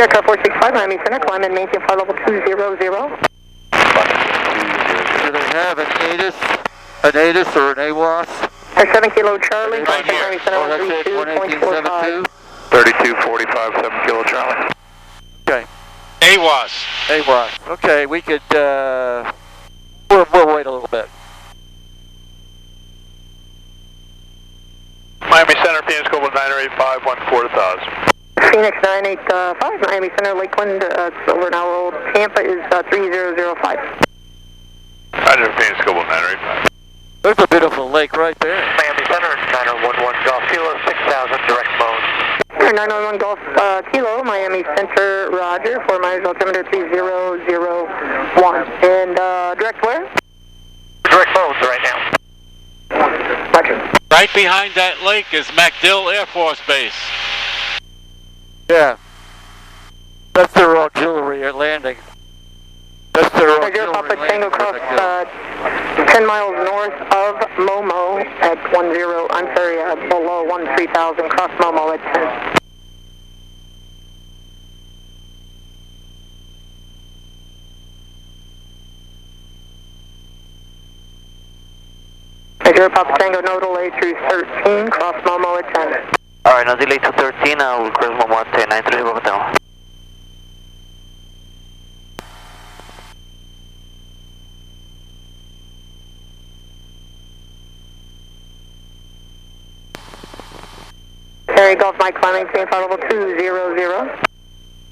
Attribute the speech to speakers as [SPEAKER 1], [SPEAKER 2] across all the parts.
[SPEAKER 1] Aircraft 465, Miami Center, climb and maintain flight level 200.
[SPEAKER 2] Do they have an ATIS or an AWAS?
[SPEAKER 1] 7 Kilo Charlie,
[SPEAKER 2] Right here.
[SPEAKER 1] Miami Center,
[SPEAKER 2] Oh, that's it,
[SPEAKER 1] 132.45.
[SPEAKER 3] 3245, 7 Kilo Charlie.
[SPEAKER 2] Okay.
[SPEAKER 4] AWAS.
[SPEAKER 2] AWAS. Okay, we could, we'll wait a little bit.
[SPEAKER 3] Miami Center, Phoenix Global 985, 14,000.
[SPEAKER 1] Phoenix 985, Miami Center, Lakeland, it's over an hour old. Tampa is 3005.
[SPEAKER 3] Roger, Phoenix Global 985.
[SPEAKER 2] There's a bit of a lake right there.
[SPEAKER 3] Miami Center, 9011 Golf Kilo, 6,000, direct mode.
[SPEAKER 1] 911 Golf Kilo, Miami Center, Roger, 4 miles, altimeter 3001. And direct where?
[SPEAKER 3] Direct mode right now.
[SPEAKER 1] Roger.
[SPEAKER 4] Right behind that lake is MacDill Air Force Base.
[SPEAKER 2] Yeah. That's their auxiliary at landing. That's their auxiliary
[SPEAKER 1] Papa
[SPEAKER 2] landing.
[SPEAKER 1] Tango cross 10 miles north of Momo at below 13,000, cross Momo at 10. Papa Tango, no delay through 13, cross Momo at 10.
[SPEAKER 3] Alright, no delay to 13, we'll cross Momo at 10, 930 Hotel.
[SPEAKER 1] Harry Golf Mike climbing, maintain flight level 200.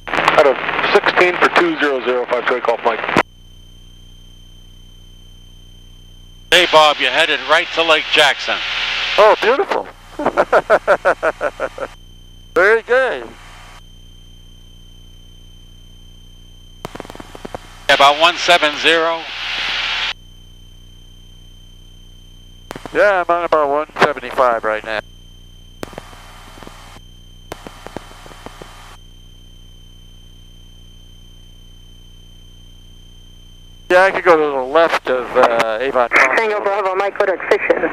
[SPEAKER 3] Out of 16 for 2005, Troy Golf Mike.
[SPEAKER 4] Hey Bob, you're headed right to Lake Jackson.
[SPEAKER 2] Oh, beautiful. Very good.
[SPEAKER 4] About 170.
[SPEAKER 2] Yeah, I'm on about 175 right now. Yeah, I could go to the left of Avon.
[SPEAKER 1] Tango Bravo, Mike Kodak Fiction.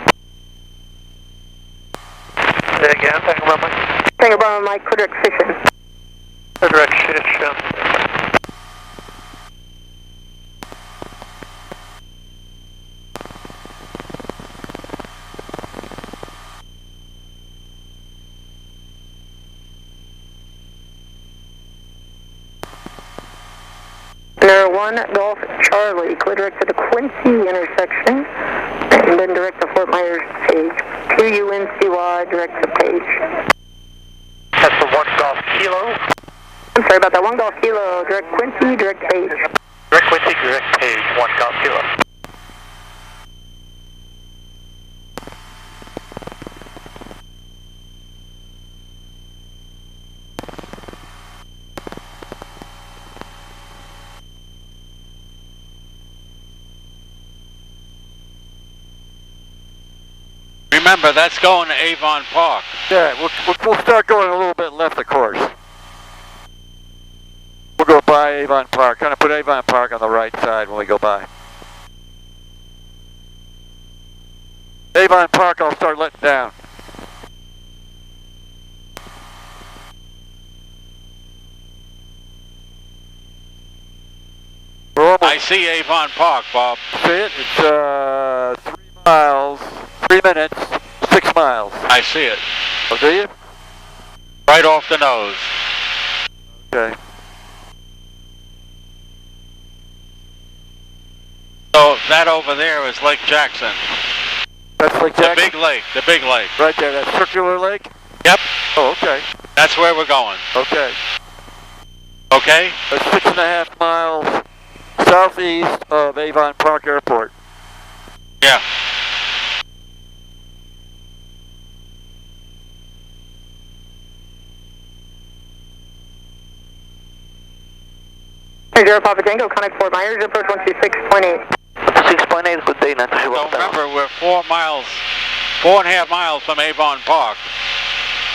[SPEAKER 3] Say again, Tango Bravo Mike.
[SPEAKER 1] Tango Bravo, Mike Kodak Fiction.
[SPEAKER 3] Kodak Fiction.
[SPEAKER 1] Number 1 Golf Charlie, clear direct to the Quincy intersection, and then direct to Fort Myers Page. QUNCY, direct to Page.
[SPEAKER 3] That's the 1 Golf Kilo.
[SPEAKER 1] I'm sorry about that, 1 Golf Kilo, direct Quincy, direct Page.
[SPEAKER 3] Direct Quincy, direct Page, 1 Golf Kilo.
[SPEAKER 4] Remember, that's going to Avon Park.
[SPEAKER 2] Yeah, we'll start going a little bit left of course. We'll go by Avon Park. Kind of put Avon Park on the right side when we go by. Avon Park, I'll start letting down.
[SPEAKER 4] I see Avon Park, Bob.
[SPEAKER 2] See it? It's 3 miles, 3 minutes, 6 miles.
[SPEAKER 4] I see it.
[SPEAKER 2] Oh, do you?
[SPEAKER 4] Right off the nose.
[SPEAKER 2] Okay.
[SPEAKER 4] So that over there is Lake Jackson.
[SPEAKER 2] That's Lake Jackson?
[SPEAKER 4] The big lake, the big lake.
[SPEAKER 2] Right there, that circular lake?
[SPEAKER 4] Yep.
[SPEAKER 2] Oh, okay.
[SPEAKER 4] That's where we're going.
[SPEAKER 2] Okay.
[SPEAKER 4] Okay?
[SPEAKER 2] That's 6.5 miles southeast of Avon Park Airport.
[SPEAKER 4] Yeah.
[SPEAKER 1] Zero Papa Tango, connect Fort Myers, approach 126.8.
[SPEAKER 3] 6.8, good day, not to
[SPEAKER 4] So remember, we're 4.5 miles from Avon Park,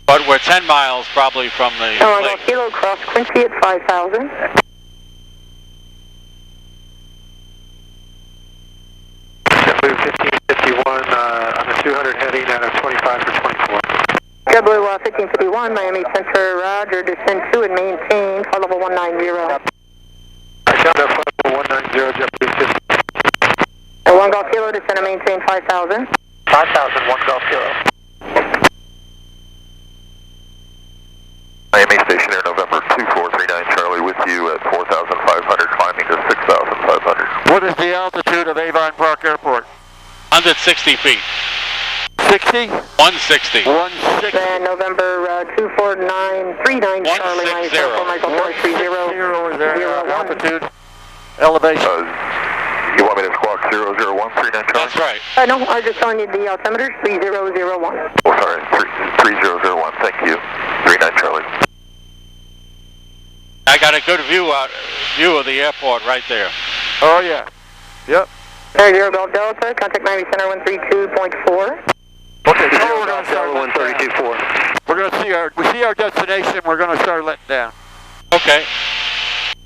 [SPEAKER 4] but we're 10 miles probably from the lake.
[SPEAKER 1] Kilo cross Quincy at 5,000.
[SPEAKER 3] JetBlue 1551 on the 200 heading out of 25 for 24.
[SPEAKER 1] JetBlue 1551, Miami Center, roger, descend 2 and maintain, flight level 190.
[SPEAKER 3] Flight level 190, JetBlue 50.
[SPEAKER 1] 1 Golf Kilo, descend and maintain 5,000.
[SPEAKER 3] 5,000, 1 Golf Kilo.
[SPEAKER 5] Miami Station Air November 2439 Charlie with you at 4,500, climbing to 6,500.
[SPEAKER 2] What is the altitude of Avon Park Airport?
[SPEAKER 4] 160 feet.
[SPEAKER 2] 60?
[SPEAKER 4] 160.
[SPEAKER 2] 160.
[SPEAKER 1] Then November 24939 Charlie, Miami Center, Michael 430.
[SPEAKER 2] Is there altitude? Elevation?
[SPEAKER 5] You want me to squawk 00139 Charlie?
[SPEAKER 4] That's right.
[SPEAKER 1] No, I was just telling you the altimeter, 3001.
[SPEAKER 5] Oh, sorry, 3001, thank you. 39 Charlie.
[SPEAKER 4] I got a good view of the airport right there.
[SPEAKER 2] Oh, yeah. Yep.
[SPEAKER 1] 0 Golf Delta, contact Miami Center 132.4.
[SPEAKER 2] Okay, so we're going to start
[SPEAKER 3] 132.4.
[SPEAKER 2] We're going to see our destination. We're going to start letting down.
[SPEAKER 4] Okay.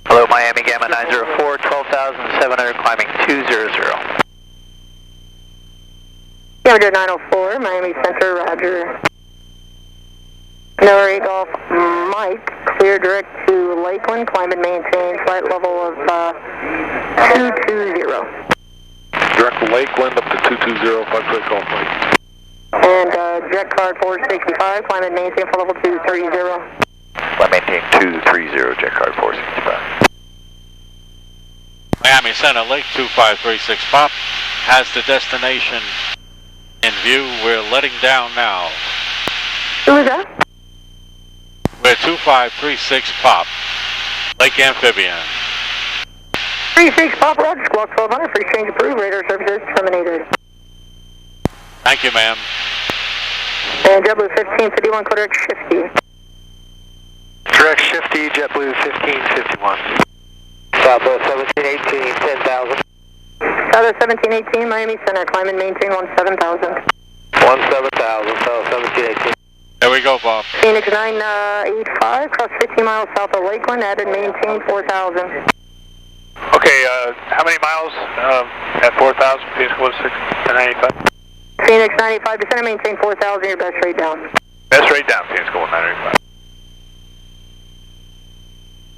[SPEAKER 6] Hello, Miami Gamma 904, 12,700, climbing 200.
[SPEAKER 1] Gamma 904, Miami Center, roger. Miller 8 Golf Mike, clear direct to Lakeland, climb and maintain flight level of 220.
[SPEAKER 3] Direct to Lakeland up to 220, 5 Golf Mike.
[SPEAKER 1] And jet card 465, climb and maintain flight level 230.
[SPEAKER 5] I maintain 230, jet card 465.
[SPEAKER 4] Miami Center, Lake 2536 Pop has the destination in view. We're letting down now.
[SPEAKER 1] Who is that?
[SPEAKER 4] We're 2536 Pop, Lake Amphibian.
[SPEAKER 1] 36 Pop Roger, squawk 1200, free change approved, radar services terminated.
[SPEAKER 4] Thank you, ma'am.
[SPEAKER 1] And JetBlue 1551, correct shifty.
[SPEAKER 6] Direct shifty, JetBlue 1551. Southwest 1718, 10,000.
[SPEAKER 1] Southwest 1718, Miami Center, climb and maintain 17,000.
[SPEAKER 6] 17,000, South 1718.
[SPEAKER 4] There we go, Bob.
[SPEAKER 1] Phoenix 985, cross 50 miles south of Lakeland, add and maintain 4,000.
[SPEAKER 3] Okay, how many miles at 4,000? Phoenix 195.
[SPEAKER 1] Phoenix 95, descend and maintain 4,000, your best rate down.
[SPEAKER 3] Best rate down, Phoenix 195.